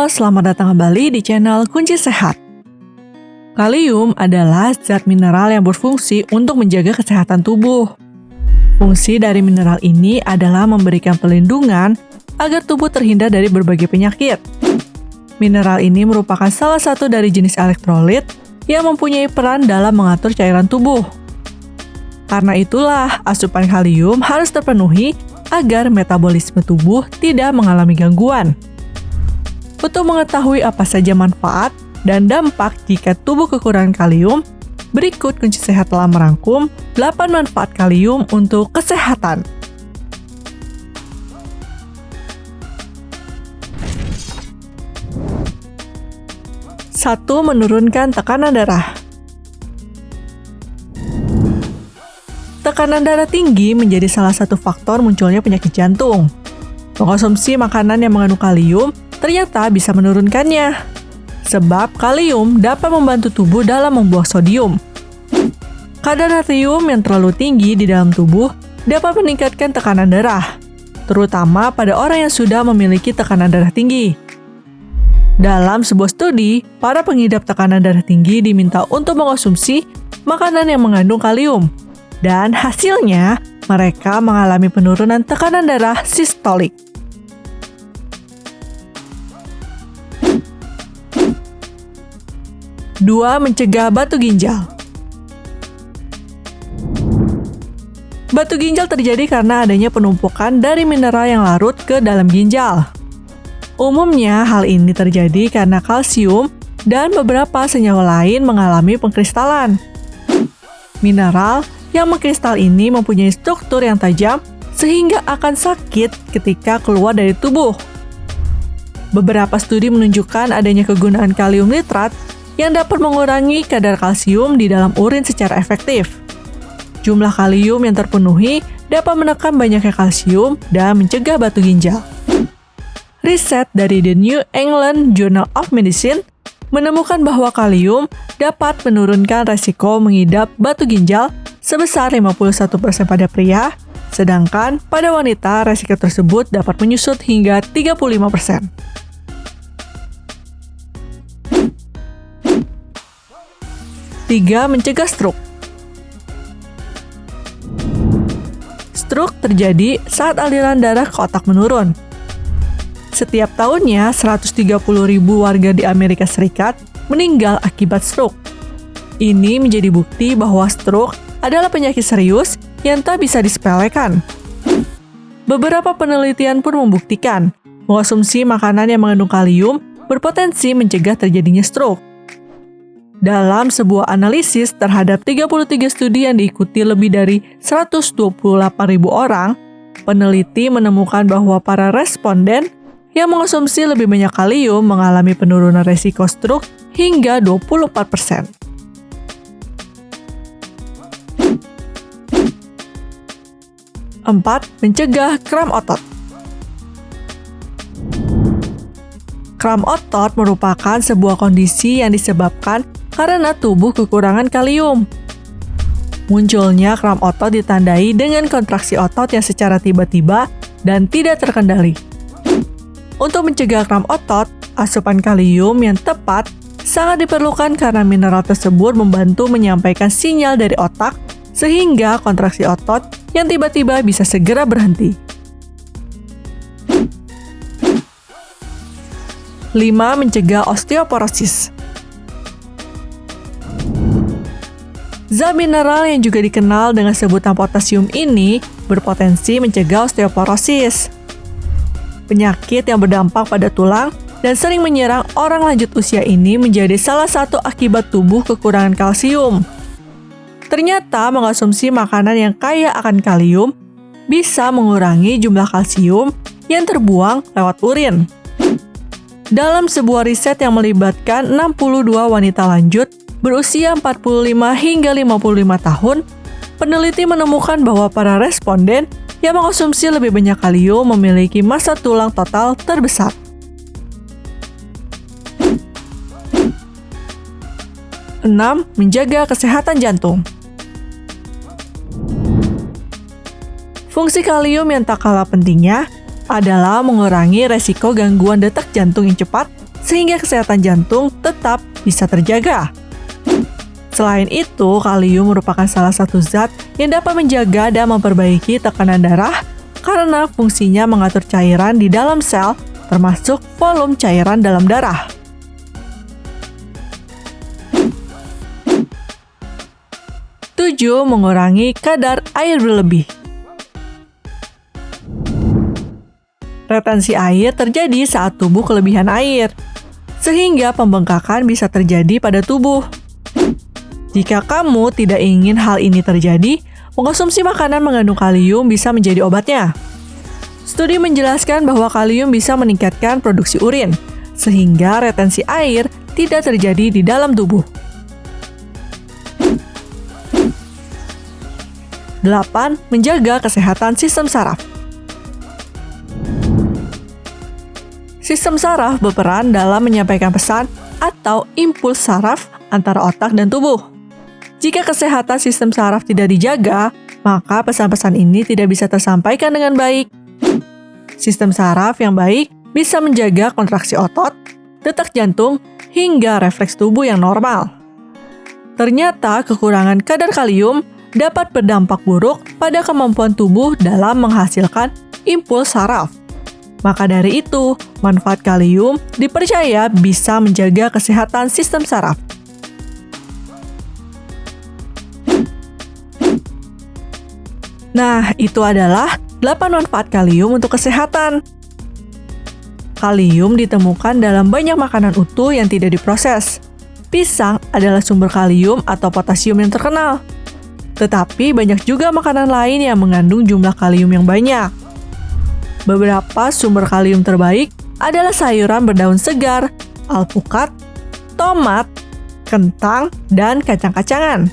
Halo, selamat datang kembali di channel Kunci Sehat. Kalium adalah zat mineral yang berfungsi untuk menjaga kesehatan tubuh. Fungsi dari mineral ini adalah memberikan perlindungan agar tubuh terhindar dari berbagai penyakit. Mineral ini merupakan salah satu dari jenis elektrolit yang mempunyai peran dalam mengatur cairan tubuh. Karena itulah, asupan kalium harus terpenuhi agar metabolisme tubuh tidak mengalami gangguan. Untuk mengetahui apa saja manfaat dan dampak jika tubuh kekurangan kalium, berikut Kunci Sehat telah merangkum 8 manfaat kalium untuk kesehatan. Satu, menurunkan tekanan darah. Tekanan darah tinggi menjadi salah satu faktor munculnya penyakit jantung. Mengkonsumsi makanan yang mengandung kalium ternyata bisa menurunkannya. Sebab kalium dapat membantu tubuh dalam membuang sodium. Kadar natrium yang terlalu tinggi di dalam tubuh dapat meningkatkan tekanan darah, terutama pada orang yang sudah memiliki tekanan darah tinggi. Dalam sebuah studi, para pengidap tekanan darah tinggi diminta untuk mengkonsumsi makanan yang mengandung kalium. Dan hasilnya, mereka mengalami penurunan tekanan darah sistolik. 2. Mencegah batu ginjal. Batu ginjal terjadi karena adanya penumpukan dari mineral yang larut ke dalam ginjal. Umumnya, hal ini terjadi karena kalsium dan beberapa senyawa lain mengalami pengkristalan. Mineral yang mengkristal ini mempunyai struktur yang tajam sehingga akan sakit ketika keluar dari tubuh. Beberapa studi menunjukkan adanya kegunaan kalium nitrat yang dapat mengurangi kadar kalsium di dalam urin secara efektif. Jumlah kalium yang terpenuhi dapat menekan banyaknya kalsium dan mencegah batu ginjal. Riset dari The New England Journal of Medicine menemukan bahwa kalium dapat menurunkan resiko mengidap batu ginjal sebesar 51% pada pria, sedangkan pada wanita resiko tersebut dapat menyusut hingga 35%. 3. Mencegah stroke. Stroke terjadi saat aliran darah ke otak menurun. Setiap tahunnya, 130.000 warga di Amerika Serikat meninggal akibat stroke. Ini menjadi bukti bahwa stroke adalah penyakit serius yang tak bisa disepelekan. Beberapa penelitian pun membuktikan mengkonsumsi makanan yang mengandung kalium berpotensi mencegah terjadinya stroke. Dalam sebuah analisis terhadap 33 studi yang diikuti lebih dari 128.000 orang, peneliti menemukan bahwa para responden yang mengkonsumsi lebih banyak kalium mengalami penurunan resiko stroke hingga 24%. 4. Mencegah kram otot. Kram otot merupakan sebuah kondisi yang disebabkan karena tubuh kekurangan kalium. Munculnya kram otot ditandai dengan kontraksi otot yang secara tiba-tiba dan tidak terkendali. Untuk mencegah kram otot, asupan kalium yang tepat sangat diperlukan karena mineral tersebut membantu menyampaikan sinyal dari otak sehingga kontraksi otot yang tiba-tiba bisa segera berhenti. 5. Mencegah osteoporosis. Zat mineral yang juga dikenal dengan sebutan potasium ini berpotensi mencegah osteoporosis. Penyakit yang berdampak pada tulang dan sering menyerang orang lanjut usia ini menjadi salah satu akibat tubuh kekurangan kalsium. Ternyata mengkonsumsi makanan yang kaya akan kalium bisa mengurangi jumlah kalsium yang terbuang lewat urin. Dalam sebuah riset yang melibatkan 62 wanita lanjut berusia 45 hingga 55 tahun, peneliti menemukan bahwa para responden yang mengkonsumsi lebih banyak kalium memiliki massa tulang total terbesar. 6. Menjaga kesehatan jantung. Fungsi kalium yang tak kalah pentingnya adalah mengurangi resiko gangguan detak jantung yang cepat sehingga kesehatan jantung tetap bisa terjaga. Selain itu, kalium merupakan salah satu zat yang dapat menjaga dan memperbaiki tekanan darah karena fungsinya mengatur cairan di dalam sel, termasuk volume cairan dalam darah. Tujuh, mengurangi kadar air berlebih. Retensi air terjadi saat tubuh kelebihan air, sehingga pembengkakan bisa terjadi pada tubuh. Jika kamu tidak ingin hal ini terjadi, mengkonsumsi makanan mengandung kalium bisa menjadi obatnya. Studi menjelaskan bahwa kalium bisa meningkatkan produksi urin, sehingga retensi air tidak terjadi di dalam tubuh. 8. Menjaga kesehatan sistem saraf. Sistem saraf berperan dalam menyampaikan pesan atau impuls saraf antara otak dan tubuh. Jika kesehatan sistem saraf tidak dijaga, maka pesan-pesan ini tidak bisa tersampaikan dengan baik. Sistem saraf yang baik bisa menjaga kontraksi otot, detak jantung, hingga refleks tubuh yang normal. Ternyata kekurangan kadar kalium dapat berdampak buruk pada kemampuan tubuh dalam menghasilkan impuls saraf. Maka dari itu, manfaat kalium dipercaya bisa menjaga kesehatan sistem saraf. Nah, itu adalah 8 manfaat kalium untuk kesehatan. Kalium ditemukan dalam banyak makanan utuh yang tidak diproses. Pisang adalah sumber kalium atau potasium yang terkenal. Tetapi banyak juga makanan lain yang mengandung jumlah kalium yang banyak. Beberapa sumber kalium terbaik adalah sayuran berdaun segar, alpukat, tomat, kentang, dan kacang-kacangan.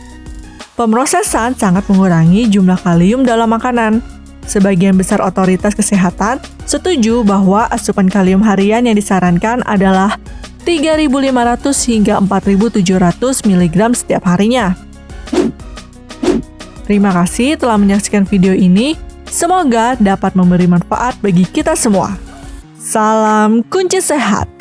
Pemrosesan sangat mengurangi jumlah kalium dalam makanan. Sebagian besar otoritas kesehatan setuju bahwa asupan kalium harian yang disarankan adalah 3.500 hingga 4.700 mg setiap harinya. Terima kasih telah menyaksikan video ini. Semoga dapat memberi manfaat bagi kita semua. Salam kunci sehat.